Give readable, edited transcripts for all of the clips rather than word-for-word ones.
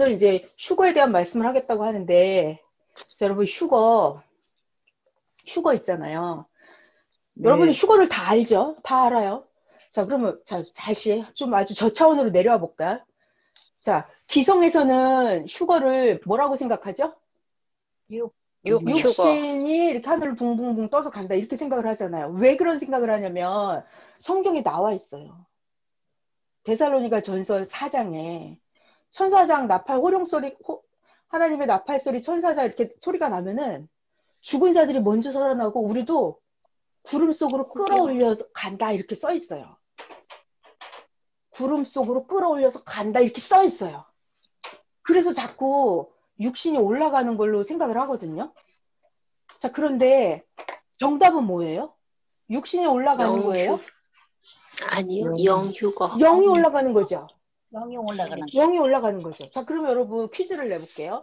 오늘 이제 휴거에 대한 말씀을 하겠다고 하는데, 자, 여러분 휴거 있잖아요. 여러분이 네. 휴거를 다 알죠? 다 알아요. 자, 그러면 자, 다시 좀 아주 저차원으로 내려와 볼까요? 자, 기성에서는 휴거를 뭐라고 생각하죠? 육육. 육휴거. 육신이 이렇게 하늘을 붕붕붕 떠서 간다 이렇게 생각을 하잖아요. 왜 그런 생각을 하냐면 성경에 나와 있어요. 데살로니가 전서 4장에 천사장 나팔 호령 소리, 하나님의 나팔 소리, 천사장 이렇게 소리가 나면은 죽은 자들이 먼저 살아나고 우리도 구름 속으로 끌어올려서 간다 이렇게 써 있어요. 구름 속으로 끌어올려서 간다 이렇게 써 있어요. 그래서 자꾸 육신이 올라가는 걸로 생각을 하거든요. 자, 그런데 정답은 뭐예요? 육신이 올라가는 거예요? 아니요, 영휴거. 영이 올라가는 거죠. 영이 올라가는 영이 올라가는 거죠. 자, 그러면 여러분 퀴즈를 내볼게요.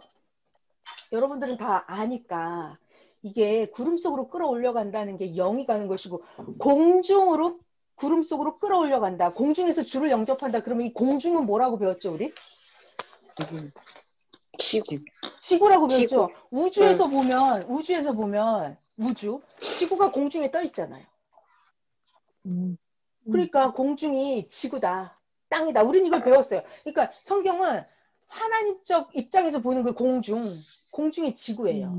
여러분들은 다 아니까 이게 구름 속으로 끌어올려 간다는 게 영이 가는 것이고 공중으로 구름 속으로 끌어올려 간다. 공중에서 주를 영접한다. 그러면 이 공중은 뭐라고 배웠죠, 우리? 지구. 지구라고 배웠죠. 지구. 우주에서 보면 우주, 지구가 공중에 떠 있잖아요. 그러니까 공중이 지구다, 땅이다. 우리는 이걸 배웠어요. 그러니까 성경은 하나님적 입장에서 보는 그 공중이 지구예요.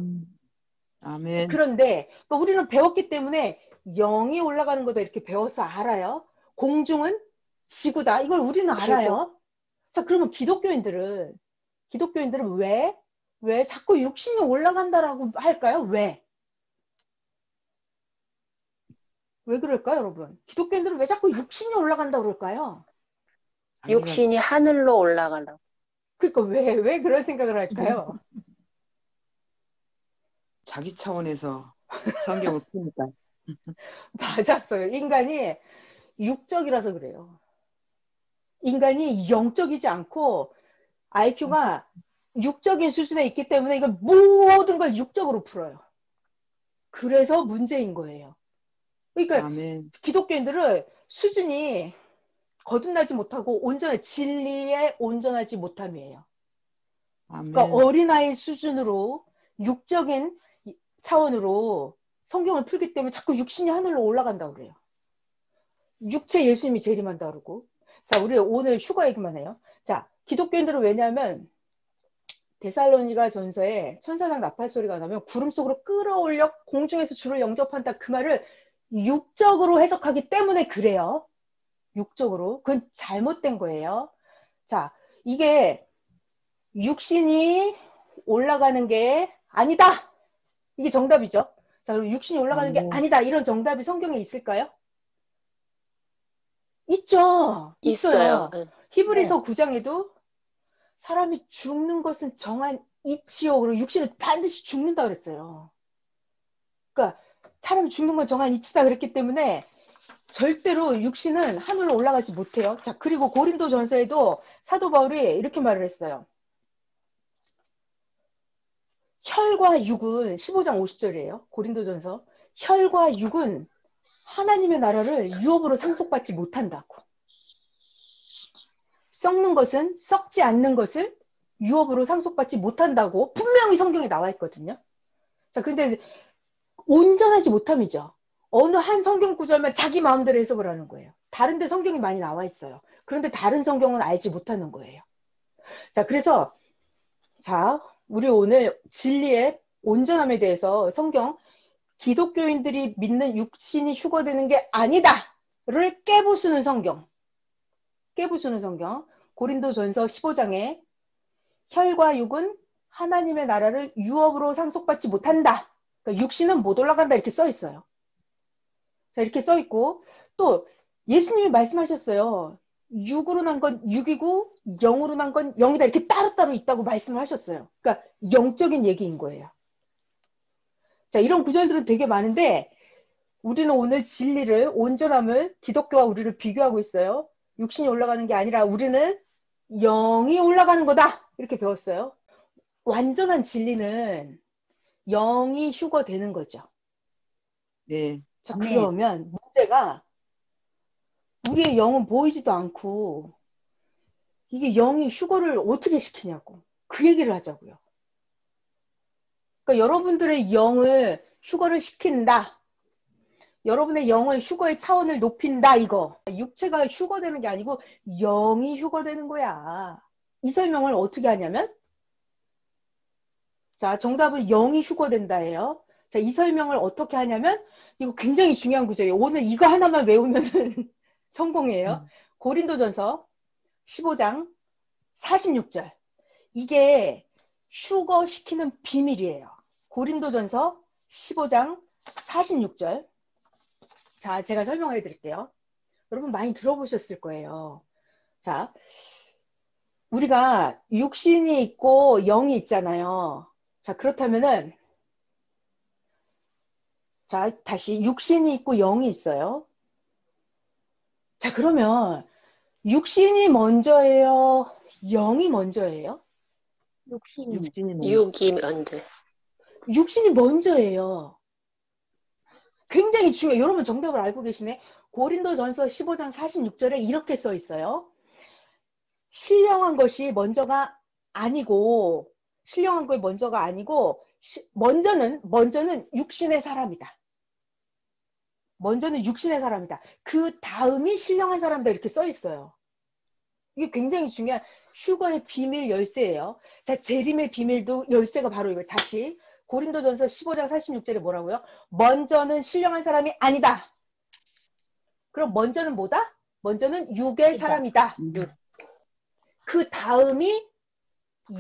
아멘. 그런데 그러니까 우리는 배웠기 때문에 영이 올라가는 거다 이렇게 배워서 알아요. 공중은 지구다. 이걸 우리는 알아요. 자, 그러면 기독교인들은 왜 자꾸 육신이 올라간다라고 할까요? 왜 그럴까요, 여러분? 기독교인들은 왜 자꾸 육신이 올라간다고 그럴까요? 육신이 하늘로 올라가려고. 그러니까 왜 그런 생각을 할까요? 자기 차원에서 성경을 푸니까. 맞았어요. 인간이 육적이라서 그래요. 인간이 영적이지 않고 IQ가 육적인 수준에 있기 때문에 이걸 모든 걸 육적으로 풀어요. 그래서 문제인 거예요. 그러니까 아멘. 기독교인들은 수준이 거듭나지 못하고 진리에 온전하지 못함이에요. 아멘. 그러니까 어린아이 수준으로 육적인 차원으로 성경을 풀기 때문에 자꾸 육신이 하늘로 올라간다고 그래요. 육체 예수님이 재림한다 그러고. 자, 우리 오늘 휴가 얘기만 해요. 자, 기독교인들은 왜냐하면 데살로니가 전서에 천사장 나팔 소리가 나면 구름 속으로 끌어올려 공중에서 주를 영접한다 그 말을 육적으로 해석하기 때문에 그래요. 육적으로. 그건 잘못된 거예요. 자, 이게 육신이 올라가는 게 아니다. 이게 정답이죠. 자, 그럼 육신이 올라가는 게 아니다. 이런 정답이 성경에 있을까요? 있죠. 있어요. 히브리서 9장에도 사람이 죽는 것은 정한 이치요. 그리고 육신은 반드시 죽는다 그랬어요. 그러니까 사람이 죽는 건 정한 이치다 그랬기 때문에 절대로 육신은 하늘로 올라가지 못해요. 자, 그리고 고린도 전서에도 사도 바울이 이렇게 말을 했어요. 혈과 육은 15장 50절이에요. 고린도 전서. 혈과 육은 하나님의 나라를 유업으로 상속받지 못한다고. 썩는 것은 썩지 않는 것을 유업으로 상속받지 못한다고 분명히 성경에 나와 있거든요. 자, 그런데 온전하지 못함이죠. 어느 한 성경 구절만 자기 마음대로 해석을 하는 거예요. 다른 데 성경이 많이 나와 있어요. 그런데 다른 성경은 알지 못하는 거예요. 자, 그래서 자, 우리 오늘 진리의 온전함에 대해서 성경 기독교인들이 믿는 육신이 휴거되는 게 아니다를 깨부수는 성경. 고린도전서 15장에 혈과 육은 하나님의 나라를 유업으로 상속받지 못한다. 그러니까 육신은 못 올라간다 이렇게 써 있어요. 자, 이렇게 써 있고 또 예수님이 말씀하셨어요. 육으로 난 건 육이고 영으로 난 건 영이다 이렇게 따로따로 있다고 말씀을 하셨어요. 그러니까 영적인 얘기인 거예요. 자, 이런 구절들은 되게 많은데 우리는 오늘 진리를 온전함을 기독교와 우리를 비교하고 있어요. 육신이 올라가는 게 아니라 우리는 영이 올라가는 거다 이렇게 배웠어요. 완전한 진리는 영이 휴거되는 거죠. 네. 자, 그러면 문제가 우리의 영은 보이지도 않고 이게 영이 휴거를 어떻게 시키냐고. 그 얘기를 하자고요. 그러니까 여러분들의 영을 휴거를 시킨다. 여러분의 영의 휴거의 차원을 높인다 이거. 육체가 휴거되는 게 아니고 영이 휴거되는 거야. 이 설명을 어떻게 하냐면 자, 정답은 영이 휴거된다예요. 자, 이 설명을 어떻게 하냐면 이거 굉장히 중요한 구절이에요. 오늘 이거 하나만 외우면 성공이에요. 고린도전서 15장 46절. 이게 휴거시키는 비밀이에요. 고린도전서 15장 46절. 자, 제가 설명해 드릴게요. 여러분 많이 들어보셨을 거예요. 자, 우리가 육신이 있고 영이 있잖아요. 자, 그렇다면은 자, 다시 육신이 있고 영이 있어요. 자, 그러면 육신이 먼저예요? 영이 먼저예요? 육신이 먼저. 육이 먼저. 육신이 먼저예요. 굉장히 중요해요. 여러분 정답을 알고 계시네. 고린도전서 15장 46절에 이렇게 써 있어요. 신령한 것이 먼저가 아니고 신령한 것이 먼저가 아니고 먼저는 육신의 사람이다. 먼저는 육신의 사람이다. 그 다음이 신령한 사람이다. 이렇게 써 있어요. 이게 굉장히 중요한 휴거의 비밀 열쇠예요. 자, 재림의 비밀도 열쇠가 바로 이거. 다시 고린도전서 15장 46절에 뭐라고요? 먼저는 신령한 사람이 아니다. 그럼 먼저는 뭐다? 먼저는 육의 사람이다. 그 다음이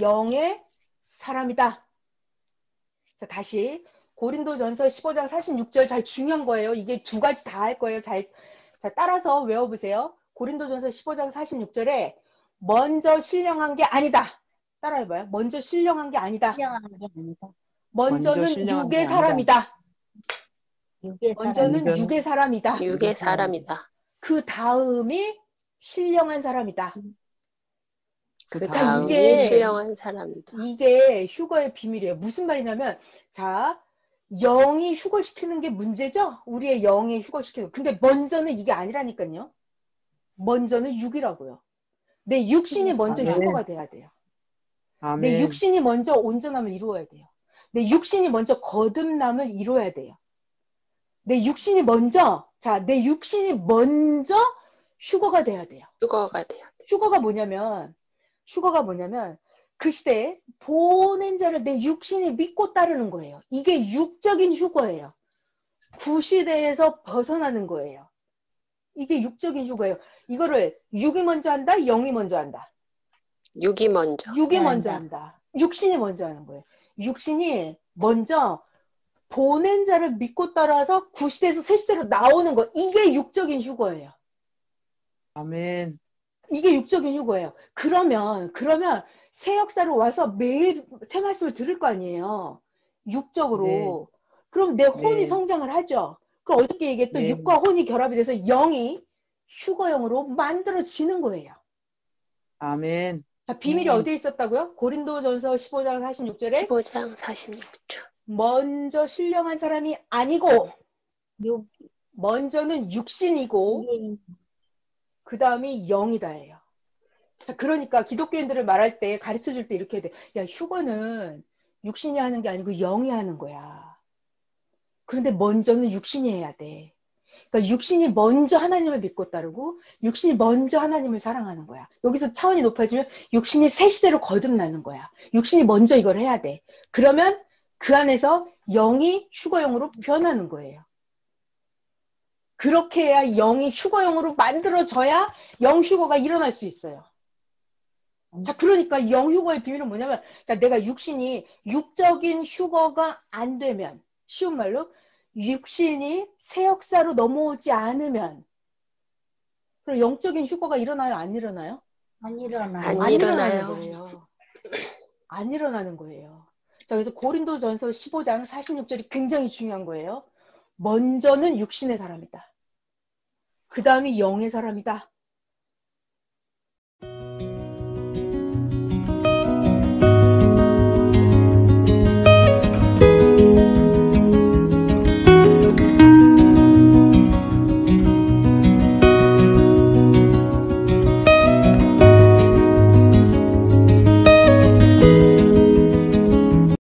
영의 사람이다. 자, 다시 고린도전서 15장 46절 잘 중요한 거예요. 이게 두 가지 다 할 거예요. 자, 따라서 외워보세요. 고린도전서 15장 46절에 먼저 신령한 게 아니다. 따라해봐요. 먼저 신령한 게 아니다. 먼저는 육의 사람이다. 먼저는 육의 사람이다. 육의 사람이다. 그 다음이 신령한 사람이다. 그 자, 다음이 이게 신령한 사람이다. 이게 휴거의 비밀이에요. 무슨 말이냐면 자, 영이 휴거시키는 게 문제죠? 우리의 영이 휴거시키는. 근데 먼저는 이게 아니라니까요. 먼저는 육이라고요. 내 육신이 먼저 아멘. 휴거가 돼야 돼요. 아멘. 내 육신이 먼저 온전함을 이루어야 돼요. 내 육신이 먼저 거듭남을 이루어야 돼요. 내 육신이 먼저 휴거가 돼야 돼요. 휴거가 돼야 돼. 휴거가 뭐냐면 그 시대에 보낸 자를 내 육신이 믿고 따르는 거예요. 이게 육적인 휴거예요. 구시대에서 벗어나는 거예요. 이게 육적인 휴거예요. 이거를 육이 먼저 한다, 영이 먼저 한다. 육이 먼저. 육이 먼저 한다. 육신이 먼저 하는 거예요. 육신이 먼저 보낸 자를 믿고 따라서 구시대에서 새시대로 나오는 거. 이게 육적인 휴거예요. 아멘. 이게 육적인 휴거예요. 그러면 새 역사로 와서 매일 새 말씀을 들을 거 아니에요. 육적으로. 네. 그럼 내 혼이 네. 성장을 하죠. 그 어저께 얘기했던 네. 육과 혼이 결합이 돼서 영이 휴거형으로 만들어지는 거예요. 아멘. 자, 비밀이 어디에 있었다고요? 고린도전서 15장 46절에 15장 46절. 먼저 신령한 사람이 아니고 먼저는 육신이고 그 다음이 영이다예요. 자, 그러니까 기독교인들을 말할 때 가르쳐 줄 때 이렇게 해야 돼. 야, 휴거는 육신이 하는 게 아니고 영이 하는 거야. 그런데 먼저는 육신이 해야 돼. 그러니까 육신이 먼저 하나님을 믿고 따르고 육신이 먼저 하나님을 사랑하는 거야. 여기서 차원이 높아지면 육신이 새 시대로 거듭나는 거야. 육신이 먼저 이걸 해야 돼. 그러면 그 안에서 영이 휴거형으로 변하는 거예요. 그렇게 해야 영이 휴거형으로 만들어져야 영휴거가 일어날 수 있어요. 자, 그러니까 영휴거의 비밀은 뭐냐면, 자, 내가 육신이 육적인 휴거가 안 되면, 쉬운 말로, 육신이 새 역사로 넘어오지 않으면, 그럼 영적인 휴거가 일어나요? 안 일어나요? 안 일어나는 일어나요. 거예요. 안 일어나는 거예요. 자, 그래서 고린도전서 15장 46절이 굉장히 중요한 거예요. 먼저는 육신의 사람이다. 그 다음이 영의 사람이다.